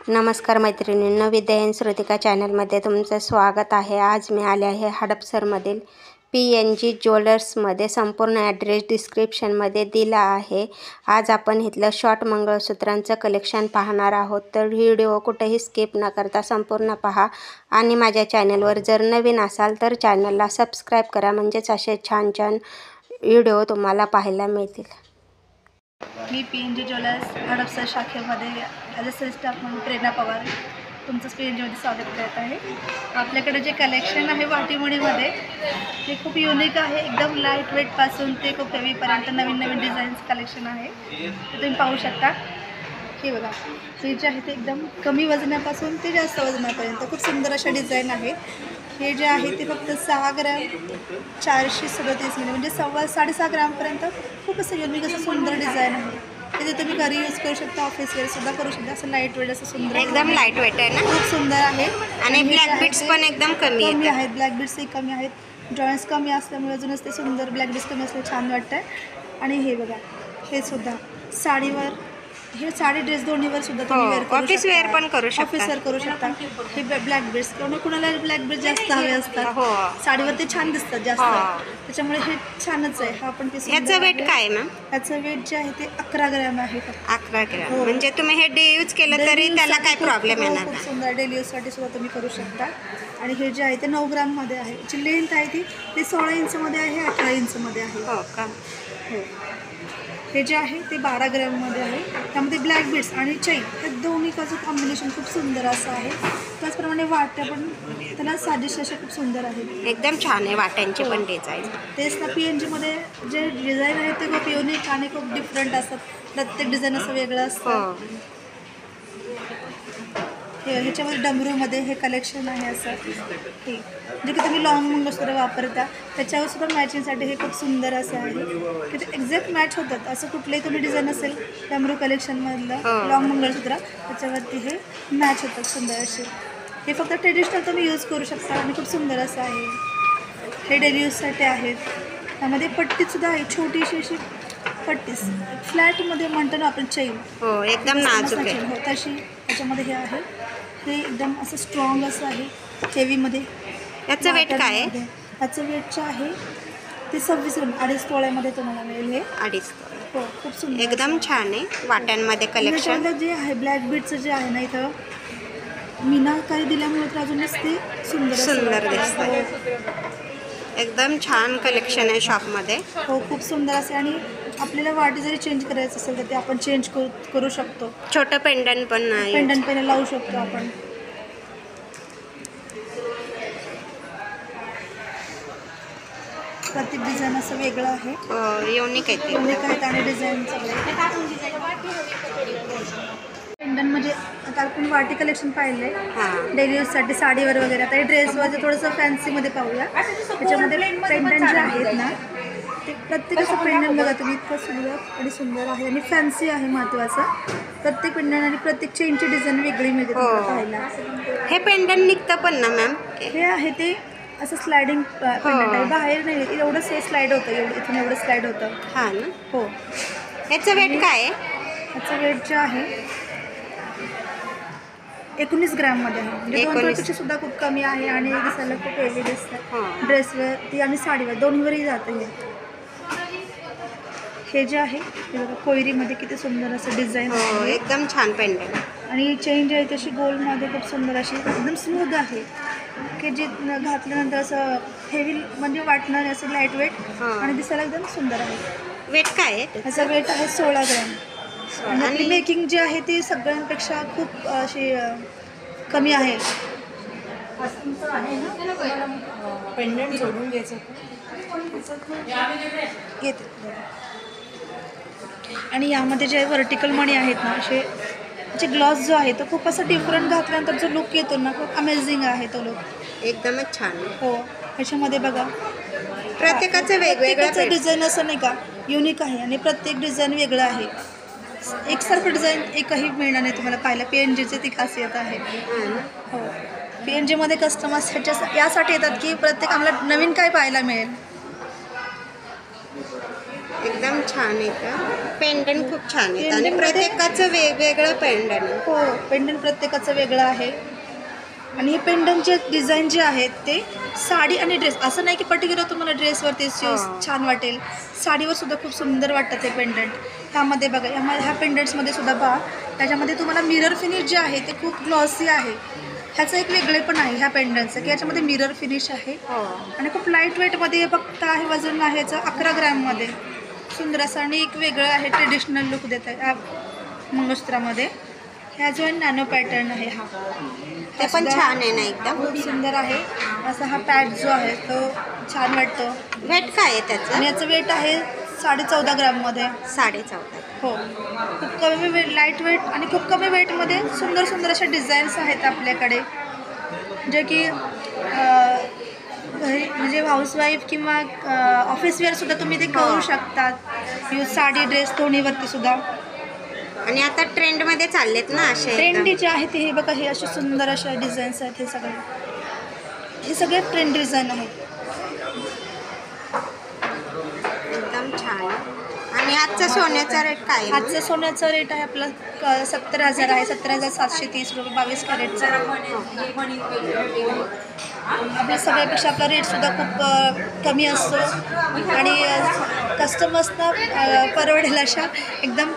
नमस्कार मैत्रिणींनो, विद्या श्रुतिका चॅनलमध्ये तुमचं स्वागत आहे। आज मी आले आहे हडपसरमधील PNG ज्वेलर्समध्ये। संपूर्ण ॲड्रेस डिस्क्रिप्शनमध्ये दिला आहे। आज आपण इथलं शॉर्ट मंगळसूत्रांचं कलेक्शन पाहणार आहोत, तर व्हिडिओ कुठेही स्किप न करता संपूर्ण पहा। आणि माझ्या चॅनलवर जर नवीन असाल तर चॅनलला सबस्क्राईब करा, म्हणजेच असे छान छान व्हिडिओ तुम्हाला पाहायला मिळतील। मी PNG ज्वेलर्स हडपसर शाखेमध्ये ॲज अ सेल्स स्टाफ म्हणून प्रेरणा पवार तुमचं PNGमध्ये स्वागत करत आहे। आपल्याकडे जे कलेक्शन आहे वाटीमणीमध्ये ते खूप युनिक आहे। एकदम लाईट वेटपासून ते खूप हेवीपर्यंत नवीन नवीन डिझाईन्स कलेक्शन आहे, ते तुम्ही पाहू शकता। हे बघा, हे जे आहे ते एकदम कमी वजनापासून ते जास्त वजनापर्यंत खूप सुंदर अशा डिझाईन आहेत। हे जे आहे ते फक्त 6 ग्रॅम 437 मिली म्हणजे 6.5 ग्रॅमपर्यंत खूप असं युनिक असं सुंदर डिझाईन आहे। ते तुम्ही घरी यूज करू शकता, ऑफिस वेअरसुद्धा करू शकता। असं लाईट वेट असं सुंदर, एकदम लाईट वेट आहे ना, खूप सुंदर आहे। आणि ब्लॅक बीड्स पण एकदम कमी आहेत, ब्लॅक बीड्सही कमी आहेत। जॉईंट्स कमी असल्यामुळे अजूनच ते सुंदर, ब्लॅक बीड्स कमी असल्यामुळे छान वाटतं। आणि हे बघा, हे सुद्धा साडीवर, हे साडी ड्रेस दोन्हीवर सुद्धा तुम्ही वेअर करू शकता, ऑफिस वेअर पण करू शकता, ऑफिस वेअर करू शकता। हे ब्लॅक बीड्स कुणाला ब्लॅक बीड्स जास्त हवे असतात, साडीवर ते छान दिसतात जास्त, त्याच्यामुळे हे छानच आहे। हा पण ते याचं वेट काय आहे मॅम? याचं वेट जे आहे ते 11 ग्रॅम आहे। 11 ग्रॅम म्हणजे तुम्ही हे डे यूज केलं तरी त्याला काही प्रॉब्लेम येणार नाही। खूप सुंदर डेली यूजसाठी सुद्धा तुम्ही करू शकता। आणि हे जे आहे ते 9 ग्रॅममध्ये आहे। याची लेंथ आहे ती 16 इंचमध्ये आहे, 18 इंचमध्ये आहे। हो का? हो। हे जे आहे ते 12 ग्रॅममध्ये आहे। त्यामध्ये ब्लॅक बीड्स आणि चैन हे दोन्हीचं कॉम्बिनेशन खूप सुंदर असं आहे। त्याचप्रमाणे वाट्या पण त्याला साजेसे असे खूप सुंदर आहेत, एकदम छान आहे वाट्यांची पण डिझाईन। तेच ना, PNGमध्ये जे डिझाईन आहे ते खूप युनिक आणि खूप डिफरंट असतात। प्रत्येक डिझाईन असं वेगळं असतं। ह्याच्यामध्ये डमरूमध्ये हे कलेक्शन आहे असं, हे जे की तुम्ही लॉंग मंगळसूत्र वापरता त्याच्यावर सुद्धा मॅचिंगसाठी हे खूप सुंदर असं आहे की ते एक्झॅक्ट मॅच होतात। असं कुठलंही तुम्ही डिझाईन असेल डमरू कलेक्शनमधलं लॉंग मंगळसूत्र त्याच्यावरती हे मॅच होतात सुंदर असे। हे फक्त ट्रेडिशनल तुम्ही यूज करू शकता आणि खूप सुंदर असं आहे। हे डेली यूजसाठी आहेत। त्यामध्ये पट्टीसुद्धा आहे, छोटीशी अशी पट्टीस, फ्लॅटमध्ये म्हणतो ना आपण चैन, हो एकदम नाजूक आहे, हो तशी त्याच्यामध्ये हे आहे। हे एकदम असं स्ट्रॉंग असं आहे, हेवीमध्ये। याचं वेट काय आहे? याचं वेटचं आहे ते 26 ग्रॅम, 2.5 तोळ्यामध्ये तुम्हाला मिळेल हे। 2.5 हो, खूप सुंदर, एकदम छान आहे वाट्यांमध्ये कलेक्शन। जे आहे ब्लॅक बीडचं जे आहे ना, इथं मीनाकारी दिल्यामुळे तर अजूनच ते सुंदर दिसतं। एकदम छान कलेक्शन आहे शॉपमध्ये। हो, खूप सुंदर असे। आणि आपल्याला वाटी जरी चेंज करायचं असेल तर ते आपण चेंज करू शकतो। छोटं पेंडंट पण आहे, पेंडंट पण लावू शकतो आपण। प्रत्येक डिझाईन असं वेगळं आहे, युनिक आहे, युनिक आहेत आणि डिझाईन सगळे। पेंडंट म्हणजे आता आपण वाटी कलेक्शन पाहिलंय डेली यूजसाठी साडीवर वगैरे। आता हे ड्रेसवर थोडंसं फॅन्सीमध्ये पाहूया। त्याच्यामध्ये पेंडंट जे आहेत ना, ते प्रत्येकाचं पेंडंट बघा तुम्ही, इतकं सुंदर आणि सुंदर आहे आणि फॅन्सी आहे महत्त्वाचं। प्रत्येक पेंडंट आणि प्रत्येक चेनची डिझाईन वेगळी मिळते पाहायला। हे पेंडंट निघतं पण ना मॅम? हे आहे ते असं स्लायडिंग पेंडंट आहे, बाहेर नाही, एवढंच हे स्लाईड होतं, इथून एवढं स्लाईड होतं। हां ना? हो। याचं वेट काय आहे? याचं वेट जे आहे 19 ग्रॅममध्ये आहे, म्हणजे 2 तोळ्यापेक्षा सुद्धा खूप कमी आहे आणि दिसायला खूप हेवी दिसतं। ड्रेसवर ती आणि साडीवर दोन्हीवरही जातं हे जे आहे ते बघा, कोयरीमध्ये किती सुंदर असं डिझाईन आहे, एकदम छान पेंडंट। आणि चेंज आहे तशी गोल्डमध्ये खूप सुंदर अशी एकदम स्मूथ आहे की जे घातल्यानंतर असं हेवी म्हणजे वाटणार नाही, असं लाईट वेट आणि दिसायला एकदम सुंदर आहे। वेट काय आहे? ह्याचं वेट आहे 16 ग्रॅम आणि आपली मेकिंग जी आहे ती सगळ्यांपेक्षा खूप अशी कमी आहे। पेंडंट जोडून घ्यायचं घेते। आणि यामध्ये जे व्हर्टिकल मणी आहेत ना, असे जे ग्लॉस जो आहे तो खूप असं डिफरंट घातल्यानंतर जो लुक येतो ना, खूप अमेझिंग आहे तो लुक, एकदमच छान। हो, ह्याच्यामध्ये बघा प्रत्येकाचं वेगवेगळं डिझाईन असं नाही का, युनिक आहे आणि प्रत्येक डिझाईन वेगळं आहे। एकसारखं डिझाईन एकही मिळणार नाही तुम्हाला पाहायला। PNGची ती खासियत आहे। हो, PNGमध्ये कस्टमर्स यासाठी येतात की प्रत्येक आम्हाला नवीन काय पाहायला मिळेल। एकदम छान येतं. पेंडंट खूप छान येतं आणि पेंडंटमध्ये- प्रत्येकाचं वेगवेगळं पेंडंट आहे. हो, पेंडंट प्रत्येकाचं वेगळं आहे. आणि हे पेंडंटचे डिझाईन जे आहेत ते साडी आणि ड्रेस, असं नाही की पर्टिक्युलर तुम्हाला ड्रेसवरती छान वाटेल, साडीवर सुद्धा खूप सुंदर वाटतं ते पेंडंट. ह्यामध्ये बघा, ह्या पेंडंट्समध्ये सुद्धा पहा, त्याच्यामध्ये तुम्हाला मिरर फिनिश जे आहे ते खूप ग्लॉसी आहे. ह्याचं एक वेगळे पण आहे ह्या पेंडंटचं, की याच्यामध्ये मिरर फिनिश आहे आणि खूप लाईट वेटमध्ये. फक्त आहे वजन आहे याचं 11 ग्रॅममध्ये. सुंदर असं आणि एक वेगळं आहे, ट्रेडिशनल लुक देत आहे ह्या मंगळसूत्रामध्ये. ह्या जो नॅनो पॅटर्न आहे हा ते पण छान आहे ना एकदम. खूप सुंदर आहे. असा हा पॅड जो आहे तो छान वाटतो. वेट काय आहे त्याचं? आणि याचं वेट आहे 14.5 ग्रॅममध्ये. 14.5. हो, खूप कमी वेट, लाईट वेट आणि खूप कमी वेटमध्ये सुंदर सुंदर अशा डिझाईन्स आहेत आपल्याकडे, जे की घरी म्हणजे हाऊसवाईफ किंवा ऑफिस वेअरसुद्धा तुम्ही ते करू शकतात यूज, साडी ड्रेस दोन्हीवरती सुद्धा. आणि आता ट्रेंडमध्ये चाललेत ना असे ट्रेंडी जे आहे ते हे बघा, हे असे सुंदर अशा डिझाईन्स आहेत. हे सगळे ट्रेंड डिझाईन आहेत. एकदम छान. आणि आजचा सोन्याचा रेट काय आहे? आजचं सोन्याचा रेट आहे आपला 70,000 आहे. 70,730 रुपये 22 कॅरेटचा. आपल्या सगळ्यापेक्षा आपला रेटसुद्धा खूप कमी असतो आणि कस्टमर्सना परवडेल अशा एकदम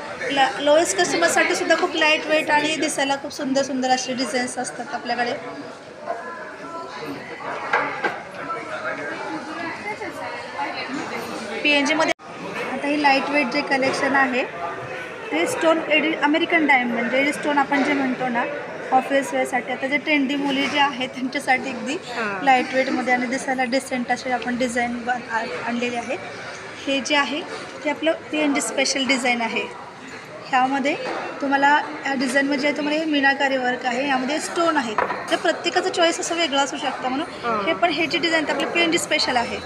लोएस्ट कस्टमरसाठी सुद्धा खूप लाईट वेट आणि दिसायला खूप सुंदर सुंदर असे डिझाईन्स असतात आपल्याकडे. PNG मध्ये आता ही लाईट वेट जे कलेक्शन आहे ते stone American diamond, red stone आपण जे म्हणतो ना ऑफिस वेअरसाठी. आता जे ट्रेंडी मुली जे आहेत त्यांच्यासाठी अगदी लाईट वेटमध्ये आणि दिसायला डिसेंट असे आपण डिझाईन आणलेले आहेत. हे जे आहे ते आपलं PNG स्पेशल डिझाईन आहे. ह्यामध्ये तुम्हाला या डिझाईनमध्ये जे तुम्हाला हे मीनाकारी वर्क आहे, यामध्ये स्टोन आहेत. तर प्रत्येकाचं चॉईस असं वेगळं असू शकतं, म्हणून हे पण हे जे डिझाईन ते आपलं PNG स्पेशल आहे.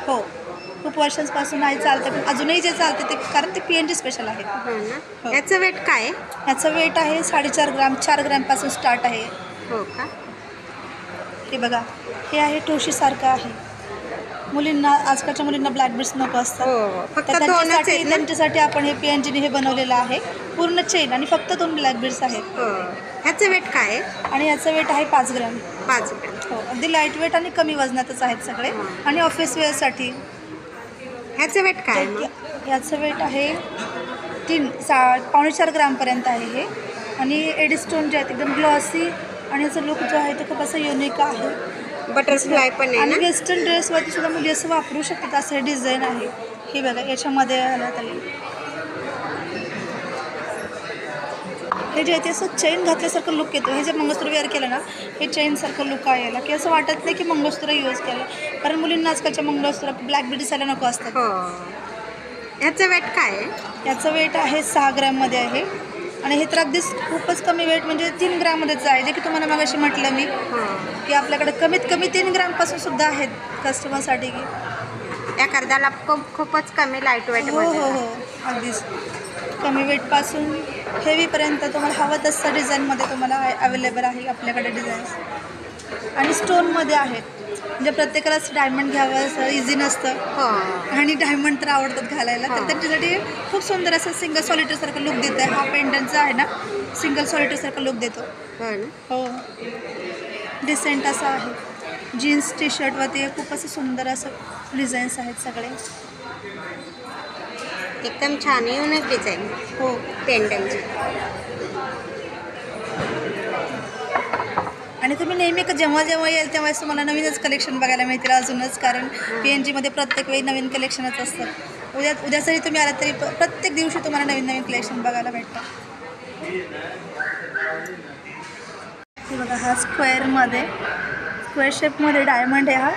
हो, खूप वर्षांपासून आहे, चालतं, पण अजूनही जे चालते ते कारण ते PNG स्पेशल आहे. हो. याचं वेट काय आहे? याचं वेट आहे 4.5 ग्रॅम, 4 ग्रॅमपासून स्टार्ट आहे. हो का? हे बघा, हे आहे ठोशीसारखं आहे. मुलींना, आजकालच्या मुलींना ब्लॅक बीड्स नको असतात, फक्त तर दोनच त्यांच्यासाठी आपण हे PNG ने हे बनवलेलं आहे. पूर्ण चेन आणि फक्त 2 ब्लॅक बीड्स आहेत. ह्याचं वेट काय आहे? आणि याचं वेट आहे 5 ग्रॅम. 5 ग्रॅम. हो, अगदी लाईट वेट आणि कमी वजनातच आहेत सगळे. आणि ऑफिस वेअरसाठी ह्याचं वेट काय आहे? याचं वेट आहे 3.25 ग्रामपर्यंत आहे हे. आणि एडी स्टोन जे आहेत एकदम ग्लॉसी आणि याचा लुक जो आहे तो खूप असं युनिक आहे. बटरफ्लाय पण आहे आणि ना? वेस्टर्न ड्रेसवरती सुद्धा मुली असं वापरू शकतात, असं हे डिझाईन आहे. हे बघा, याच्यामध्ये आलं तरी हे जे आहे ते असं चेन घातल्यासारखं लुक येतो. हे जे मंगळसूत्र वेअर केलं ना, हे चेनसारखं लुक आहे याला, की असं वाटत नाही की मंगळसूत्र यूज केलं, कारण मुलींना आजकालच्या मंगळसूत्र ब्लॅक बीड दिसायला नको असतात. ह्याचं वेट काय आहे? याचं वेट आहे 6 ग्रॅममध्ये आहे. आणि हे तर अगदीच खूपच कमी वेट, म्हणजे 3 ग्रॅममध्येच आहे, जे की तुम्हाला मगाशी म्हटलं मी की आपल्याकडे कमीत कमी 3 ग्रॅमपासून सुद्धा आहेत कस्टमरसाठी. की एखाद्याला खूपच कमी लाईट वेट. हो हो हो, अगदीच कमी वेटपासून हेवीपर्यंत तुम्हाला हवं तसं डिझाईनमध्ये तुम्हाला अवेलेबल आहे आपल्याकडे डिझाईन्स. आणि स्टोनमध्ये आहेत, म्हणजे प्रत्येकालाच डायमंड घ्यावं असं इझी नसतं आणि डायमंड तर आवडतात घालायला, तर त्यांच्यासाठी खूप सुंदर असं सिंगल सॉलिटरसारखं लुक देत आहे. हा पेंडंटचा आहे ना, सिंगल सॉलिटरसारखं लुक देतो. हो, डिसेंट असं आहे. जीन्स टी शर्टवरती खूप असं सुंदर असं डिझाईन्स आहेत सगळे. एकदम छान युनिक डिझाईन. हो, पेंडंटची. आणि तुम्ही नेहमी जेव्हा जेव्हा येईल तेव्हाच तुम्हाला नवीनच कलेक्शन बघायला मिळतील अजूनच, कारण PNGमध्ये प्रत्येक वेळी नवीन कलेक्शनच असतं. उद्या जरी तुम्ही आलात तरी प्रत्येक दिवशी तुम्हाला नवीन नवीन कलेक्शन बघायला भेटतं. हे बघा, हा स्क्वेअर शेपमध्ये डायमंड आहे. हा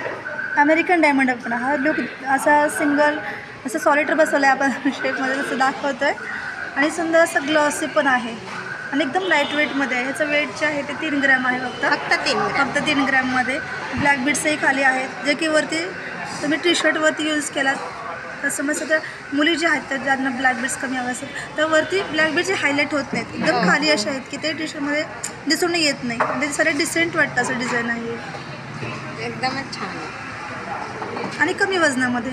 अमेरिकन डायमंड आपण हा लुक असा सिंगल असं सॉलिटर बसवलं आहे आपण शेपमध्ये, जसं दाखवतो आहे. आणि सुंदर असं ग्लॉसी पण आहे आणि एकदम लाईट वेटमध्ये आहे. ह्याचं वेट जे आहे ते 3 ग्रॅम आहे फक्त 3 ग्रॅममध्ये. ब्लॅक बीड्सही खाली आहेत, जे की वरती तुम्ही टी शर्टवरती यूज केलात. कस्टमर्स आता मुली जे आहेत तर ज्यांना ब्लॅक बीड्स कमी हवे असतात तर वरती ब्लॅक बीड्सचे हायलाईट होत नाहीत, एकदम खाली असे आहेत की ते टी शर्टमध्ये दिसून येत नाही. म्हणजे सगळं डिसेंट वाटतं असं डिझाईन आहे, एकदमच छान आणि कमी वजनामध्ये.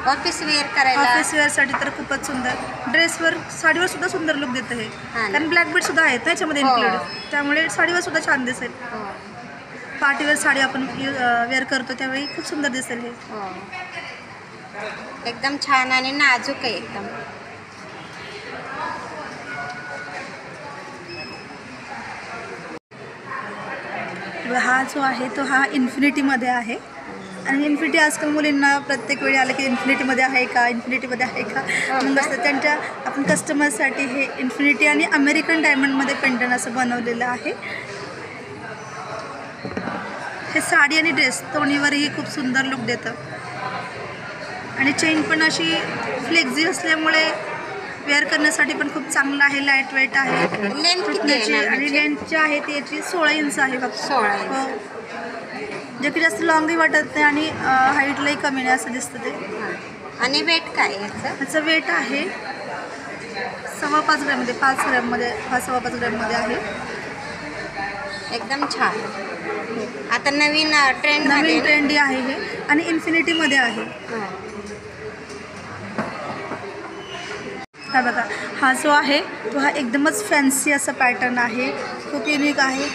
ऑफिस वेअर करायला. ऑफिस वेअरसाठी तर खूपच सुंदर. ड्रेसवर, साडीवर सुद्धा सुंदर लुक देतं हे. हां ना. कारण ब्लॅक बीट सुद्धा आहेत त्याच्यामध्ये हो. इन्क्लूड, त्यामुळे साडीवर सुद्धा छान दिसेल. हो पार्टीवेअर साडी आपण वेअर करतो त्यावेळी खूप सुंदर दिसेल हे. हो एकदम छान आणि नाजूक आहे एकदम. हा जो आहे तो हा इन्फिनिटीमध्ये आहे. आणि इन्फिनिटी आजकाल मुलींना प्रत्येक वेळी आलं की इन्फिनिटीमध्ये आहे का, इन्फिनिटीमध्ये आहे का मग असतं. त्यांच्या आपण कस्टमरसाठी हे इन्फिनिटी आणि अमेरिकन डायमंडमध्ये पेंडंट असं बनवलेलं आहे. हे साडी आणि ड्रेस दोन्हीवरही खूप सुंदर लुक देतं. आणि चेन पण अशी फ्लेक्झी असल्यामुळे वेअर करण्यासाठी पण खूप चांगलं आहे. लाईट वेट आहे. लेंथ किती त्याची आहे आणि लेंथ जी आहे ती याची 16 इंच आहे फक्त. 16 इंच. हो, जे की जास्त लॉंगही वाटत नाही आणि हाईटलाही कमी नाही असं दिसतं ते. आणि वेट काय याचं? ह्याचं वेट आहे 5.25 ग्रॅममध्ये, 5 ग्रॅममध्ये, 5.25 ग्रॅममध्ये आहे. एकदम छान. आता नवीन नवीन ट्रेंडी आहे हे आणि इन्फिनिटीमध्ये आहे. हा बघा, हा जो आहे तो हा एकदमच फॅन्सी असा पॅटर्न आहे. खूप युनिक आहे.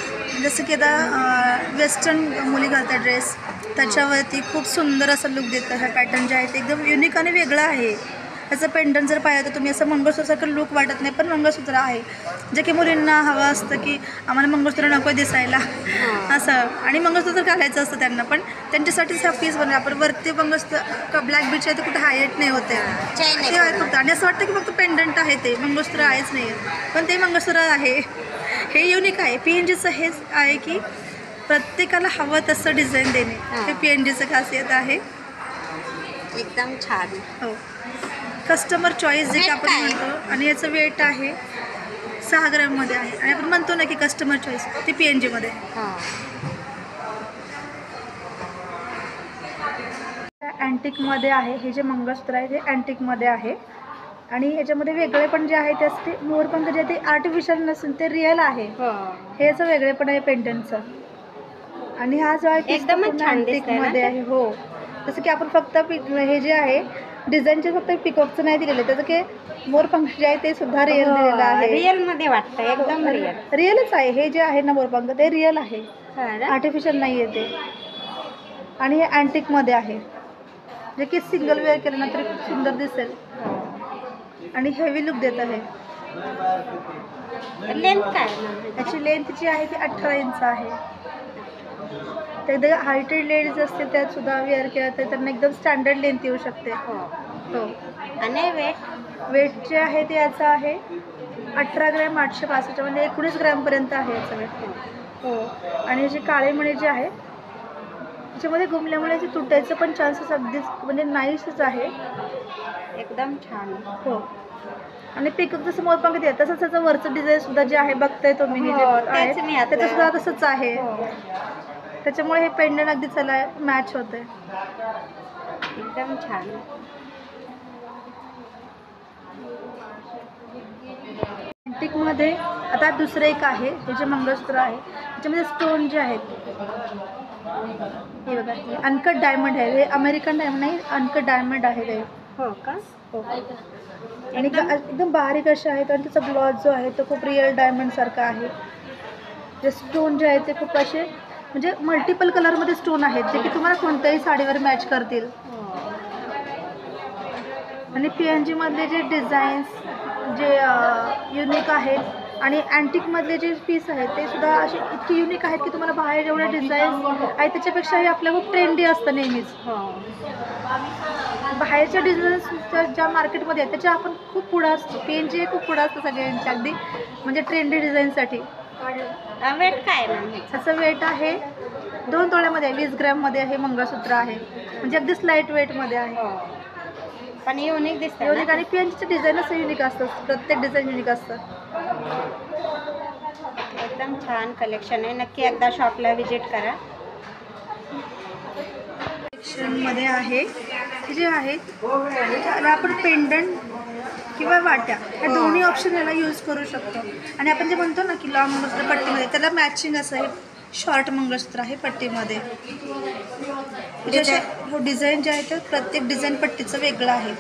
जसं की आता वेस्टर्न मुली घालतात ड्रेस, त्याच्यावरती खूप सुंदर असं लुक देतं. ह्या पॅटर्न जे आहे ते एकदम युनिक आणि वेगळं आहे. ह्याचं पेंडंट जर पाहिलं तर तुम्ही असं मंगळसूत्रासारखं लुक वाटत नाही, पण मंगळसूत्र आहे. जे की मुलींना हवं असतं की आम्हाला मंगळसूत्र नको दिसायला असं, आणि मंगळसूत्र घालायचं असतं त्यांना, पण त्यांच्यासाठीच हा पीस बनला. आपण वरती मंगळसूत्र ब्लॅक बीच आहे ते कुठे हायलाईट नाही होते ते आहे फक्त. आणि असं वाटतं की फक्त पेंडंट आहे, ते मंगळसूत्र आहेच नाही, पण ते मंगळसूत्र आहे. हे युनिक आहे. PNGचं हेच आहे की प्रत्येकाला हवं तसं डिझाईन देणे, हे PNGचं खासियत आहे. एकदम छान. हो, कस्टमर चॉईस जे की आपण म्हणतो. आणि याचं वेट आहे 6 ग्रॅममध्ये आहे. आणि आपण म्हणतो ना की कस्टमर चॉईस, ती PNGमध्ये. अँटिकमध्ये आहे. हे जे मंगळसूत्र आहे ते अँटिकमध्ये आहे. आणि याच्यामध्ये वेगळे पण जे आहे त्यासाठी मोरपंख जे ते आर्टिफिशियल नसून ते रिअल आहे. हे याचं वेगळे पण आहे पेंडंटचं. आणि हा जो आहे एकदम छान अँटिकमध्ये आहे. हो, जसं की आपण फक्त हे जे आहे डिझाईनचे फक्त पिकॉकचं नाही दिलेलं, त्याचं की मोरपंख जे आहे ते सुद्धा रिअल दिलेलं आहे. रिअलमध्ये वाटतं एकदम रिअलच आहे. हे जे आहे ना मोरपंख ते रिअल आहे, आर्टिफिशियल नाही आहे ते. आणि हे अँटिकमध्ये आहे, जे की सिंगल वेअर केलं ना तरी खूप सुंदर दिसेल आणि हेवी लुक देत आहे. लेंथ काय? याची लेंथ जी आहे ती 18 इंच आहे. तर हायटेड लेडीज असते त्यात सुद्धा वेअर केलं तर त्यांना एकदम स्टँडर्ड लेंथ येऊ शकते. हो. आणि वेट जे आहे ते याचं आहे 18 ग्रॅम 865, म्हणजे 19 ग्रॅमपर्यंत आहे याचं वेट. हो. आणि जे काळे मणी जे आहे त्याच्यामध्ये घुमल्यामुळे ते तुटायचं पण चान्सेस अगदीच म्हणजे नाहीसच आहे. एकदम छान. हो. आणि पिकअप जसं मोरपंख देत तसंच त्याचं वरचं डिझाईन सुद्धा जे आहे बघताय तुम्ही, हे जे त्याचं सुद्धा तसंच आहे. त्याच्यामुळे हे पेंडंट अगदी त्याला मॅच होते. एकदम छान. अँटिकमध्ये आता दुसरं एक आहे. हे जे मंगळसूत्र आहे त्याच्यामध्ये स्टोन जे आहेत हे बघा, हे अनकट डायमंड आहे. हे अमेरिकन डायमंड नाही, अनकट डायमंड आहे ते. हो का? हो. आणि एकदम बारीक असे आहेत. आणि त्याचा ग्लॉस जो आहे तो खूप रिअल डायमंड सारखा आहे. जे स्टोन जे आहेत ते खूप असे म्हणजे मल्टिपल कलरमध्ये स्टोन आहेत, जे की तुम्हाला कोणत्याही साडीवर मॅच करतील. आणि PNGमधले जे डिझाईन्स जे युनिक आहेत आणि अँटिकमधले जे पीस आहेत ते सुद्धा असे इतके युनिक आहेत की तुम्हाला बाहेर जेवढे डिझाईन्स आहेत त्याच्यापेक्षाही आपल्या खूप ट्रेंडी असतं नेहमीच. बाहेरच्या डिझाईन्सच्या ज्या मार्केटमध्ये आहेत त्याच्या आपण खूप पुढं असतो. PNG खूप पुढं असतं सगळ्यांच्या, अगदी म्हणजे ट्रेंडी डिझाईनसाठी. वेट काय? त्याचं वेट आहे 2 तोळ्यामध्ये आहे, 20 ग्रॅममध्ये आहे. मंगळसूत्र आहे, म्हणजे अगदीच लाईट वेटमध्ये आहे. पण युनिक दिसतं. युनिक. आणि PNGचं डिझाईन असं युनिक असतं, प्रत्येक डिझाईन युनिक असतं. एकदम छान कलेक्शन आहे. नक्की एकदा शॉपला व्हिजिट करा. कलेक्शनमध्ये आहे हे जे आहे त्याला आपण पेंडंट किंवा वाट्या ह्या दोन्ही ऑप्शन याला यूज करू शकतो. आणि आपण जे म्हणतो ना की लॉंग मंगळसूत्र पट्टीमध्ये त्याला मॅचिंग असं हे शॉर्ट मंगळसूत्र आहे पट्टीमध्ये. हो, डिझाईन जे आहे ते प्रत्येक डिझाईन पट्टीचं वेगळं आहे.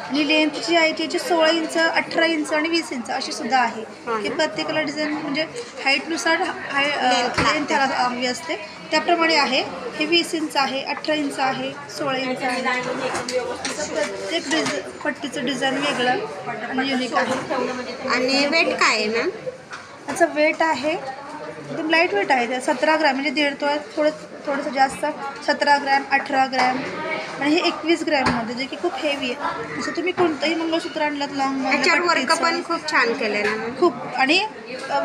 आणि लेंथ जी आहे त्याची 16 इंच, 18 इंच आणि 20 इंच अशी सुद्धा आहे. हे प्रत्येकाला डिझाईन म्हणजे हाईटनुसार लेंथ हवी असते त्याप्रमाणे आहे. हे 20 इंच आहे, 18 इंच आहे, 16 इंच आहे. असं प्रत्येक पट्टीचं डिझाईन वेगळं आणि युनिक आहे. आणि वेट काय आहे मॅम? याचं वेट आहे एकदम लाईट वेट आहे. 17 ग्रॅम म्हणजे 1.5 तोळा थोडंसं जास्त. 17 ग्रॅम, 18 ग्रॅम आणि हे 21 ग्रॅममध्ये, जे की खूप हेवी आहे. जसं तुम्ही कोणतंही मंगळसूत्र आणलं लॉंग याच्यावर वर्क पण खूप छान केलेलं आहे खूप. आणि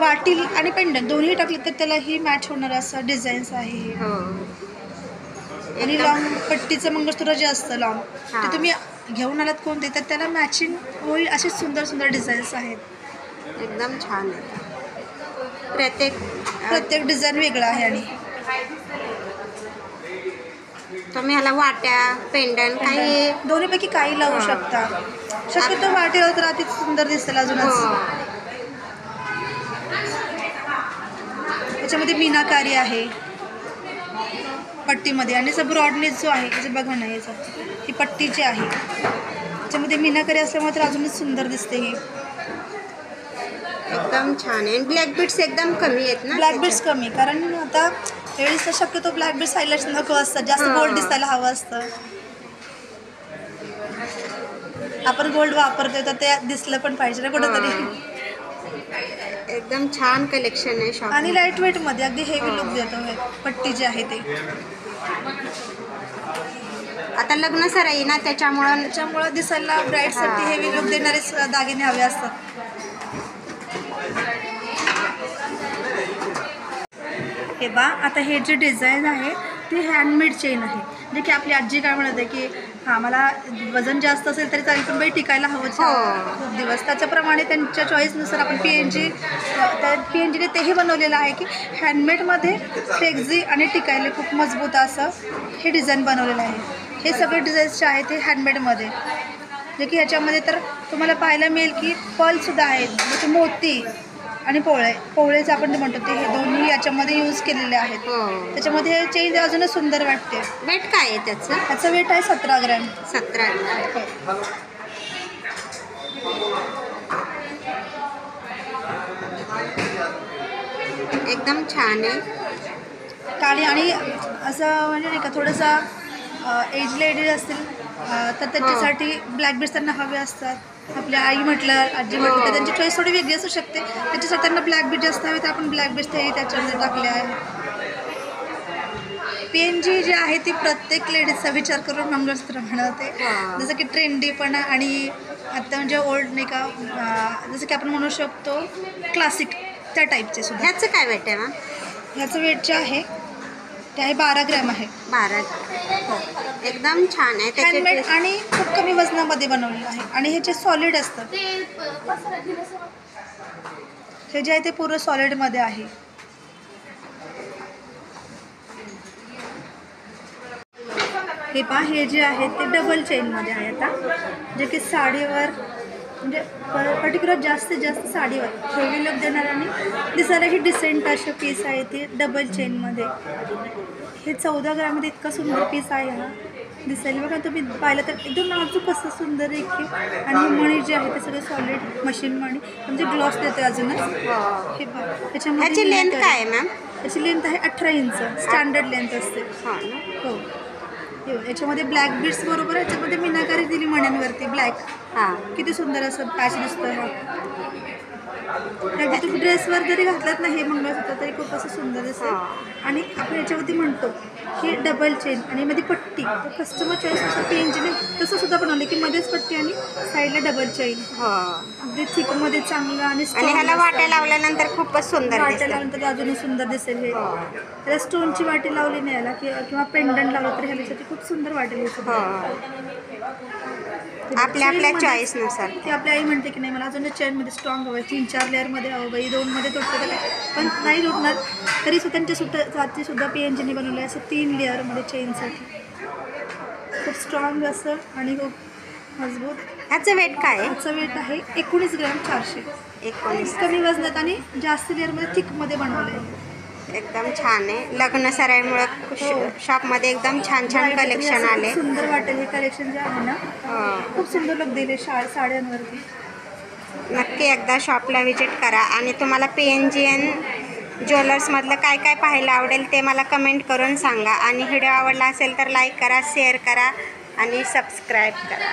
वाटी आणि पेंडंट दोन्ही टाकले तर त्यालाही मॅच होणार असं डिझाईन्स आहे. आणि लॉंग पट्टीचं मंगळसूत्र जे असतं लॉंग ते तुम्ही घेऊन आलात कोणते तर त्याला मॅचिंग होईल असे सुंदर सुंदर डिझाईन्स आहेत. एकदम छान आहे. प्रत्येक डिझाईन वेगळा आहे. आणि तुम्ही ह्याला वाट्या, पेंडंट काही दोन्हीपैकी काही लावू शकता. शक्यतो वाटेवर तर अति सुंदर दिसेल अजूनच. त्याच्यामध्ये मीनाकारी आहे पट्टीमध्ये. आणि जर ब्रॉडनेस जो आहे त्याचं बघा ना, याचं ही पट्टी जी आहे त्याच्यामध्ये मीनाकारी असल्यामुळे तर अजूनच सुंदर दिसते. ही एकदम छान आहे. ब्लॅक बीट्स एकदम कमी आहेत ना? ब्लॅक बीट्स कमी, कारण आता वेळेस तर शक्यतो ब्लॅक बीट्स हायलाइट्स नको असतात, जास्त गोल्ड दिसायला हवं असतं. आपण गोल्ड वापरतोय तर ते दिसलं पण पाहिजे ना कुठंतरी. एकदम छान कलेक्शन आहे शॉप. आणि लाईट वेटमध्ये अगदी हेवी लुक देतो पट्टी जी आहे ते. आता लग्न सराई ना त्याच्यामुळं दिसायला ब्राईडसाठी हेवी लुक देणारे दागिने हवे असतात. हे बा, आता हे जे डिझाईन आहे ते हँडमेड चेन आहे. जे की आपली आजी काय म्हणत आहे की मला वजन जास्त असेल तरी चालेल पण बाई टिकायला हवं खूप दिवस. त्याच्याप्रमाणे त्यांच्या चॉईसनुसार आपण PNGने तेही बनवलेलं आहे की हँडमेडमध्ये फ्लेक्झी आणि टिकायला खूप मजबूत असं हे डिझाईन बनवलेलं आहे. हे सगळे डिझाईन्स जे आहेत ते हँडमेडमध्ये, जे की ह्याच्यामध्ये तर तुम्हाला पाहायला मिळेल की पर्लसुद्धा आहेत, जसे मोती आणि पोवळेचं आपण जे म्हणतो ते हे दोन्ही याच्यामध्ये यूज केलेले आहेत. त्याच्यामध्ये चेंज अजूनच सुंदर वाटते. वेट काय आहे त्याचं वेट आहे 17 ग्रॅम. 17 ग्रॅम. एकदम छान आहे. काळी आणि असं म्हणजे नाही का थोडंसं एज लेडीज असतील तर त्यांच्यासाठी ब्लॅक बीट्स त्यांना हवे असतात. आपल्या आई म्हटलं, आजी म्हटलं तर त्यांची चॉईस थोडी वेगळी असू शकते. त्याच्यासाठी त्यांना ब्लॅक बीट जास्त हवे तर आपण ब्लॅक बीट्स तेही त्याच्यामध्ये टाकले आहे. PNG जी आहे ती प्रत्येक लेडीजचा विचार करून मंगळसूत्र बनवते. जसं की ट्रेंडीपणा आणि आता म्हणजे ओल्ड नाही का, जसं की आपण म्हणू शकतो क्लासिक त्या टाईपचे सुद्धा. ह्याचं काय वेट आहे मॅम? ह्याचं वेट जे आहे ते आहे 12 ग्रॅम आहे. 12. एकदम छान आहे. हँडमेड आणि खूप कमी वजनामध्ये बनवलेलं आहे. आणि हे जे सॉलिड असतं हे जे आहे ते पूर्ण सॉलिडमध्ये आहे. हे पहा, हे जे आहे ते डबल चेनमध्ये आहे. आता जे की साडीवर म्हणजे पर्टिक्युलर जास्तीत जास्त साडीवर हेवी लुक देणार आणि दिसायलाही डिसेंट असे पीस आहे ते डबल चेनमध्ये. हे 14 ग्रॅममध्ये इतका सुंदर पीस आहे हा. दिसायला बघा तुम्ही पाहिलं तर एकदम नाजूक असं सुंदर आहे की. आणि मणी जे आहे ते सगळे सॉलिड मशीन मणी म्हणजे ग्लॉस देते अजूनच. हे बघा, त्याच्यामध्ये लेंथ काय आहे मॅम? त्याची लेंथ आहे 18 इंच. स्टँडर्ड लेंथ असते. हो. याच्यामध्ये ब्लॅक बीट्स बरोबर याच्यामध्ये मीनाकारी दिली मण्यांवरती ब्लॅक. किती सुंदर असं पॅच दिसतोय हा. अगदी तुम्ही ड्रेसवर जरी घातलात ना हे मंगळसूत्र तरी खूप असं सुंदर दिसतं. आणि आपण याच्यावरती म्हणतो की डबल चेन आणि मध्ये पट्टी, तर कस्टमर चॉईस असं PNGने तसं सुद्धा बनवलं की मध्येच पट्टी आणि साईडला डबल चेन. अगदी थिकमध्ये चांगलं आणि ह्याला वाट्या लावल्यानंतर खूपच सुंदर. वाट्या लावल्यानंतर अजूनही सुंदर दिसेल. हे त्याला स्टोनची वाटी लावली नाही याला किंवा पेंडंट लावलं तर ह्याच्यासाठी खूप सुंदर वाटेल. आपल्या चॉईसनुसार. ती आपली आई म्हणते की नाही मला अजून चेनमध्ये स्ट्रॉंग हवं, 3-4 लेअरमध्ये हवं बाई, 2मध्ये तुटतं तर काय पण नाही तुटणार. तरी त्यांच्या सुद्धा PNGने बनवलं आहे असं 3 लेअरमध्ये चेनसाठी. खूप स्ट्रॉंग असं आणि खूप मजबूत. ह्याचं वेट काय आहे? ह्याचं वेट आहे 19 ग्रॅम 400. 19. कमी वजनात आणि जास्त लेअरमध्ये थिकमध्ये बनवलं आहे. एकदम छान आहे. लग्न सराईमुळे शॉपमध्ये एकदम छान छान कलेक्शन आले. सुंदर वाटेल हे कलेक्शन जे आहे ना, खूप सुंदर लुक दिले साड्यांवरती. नक्की एकदा शॉपला व्हिजिट करा आणि तुम्हाला PNGN ज्वेलर्समधलं काय काय पाहायला आवडेल ते मला कमेंट करून सांगा. आणि व्हिडिओ आवडला असेल तर लाईक करा, शेअर करा आणि सबस्क्राईब करा.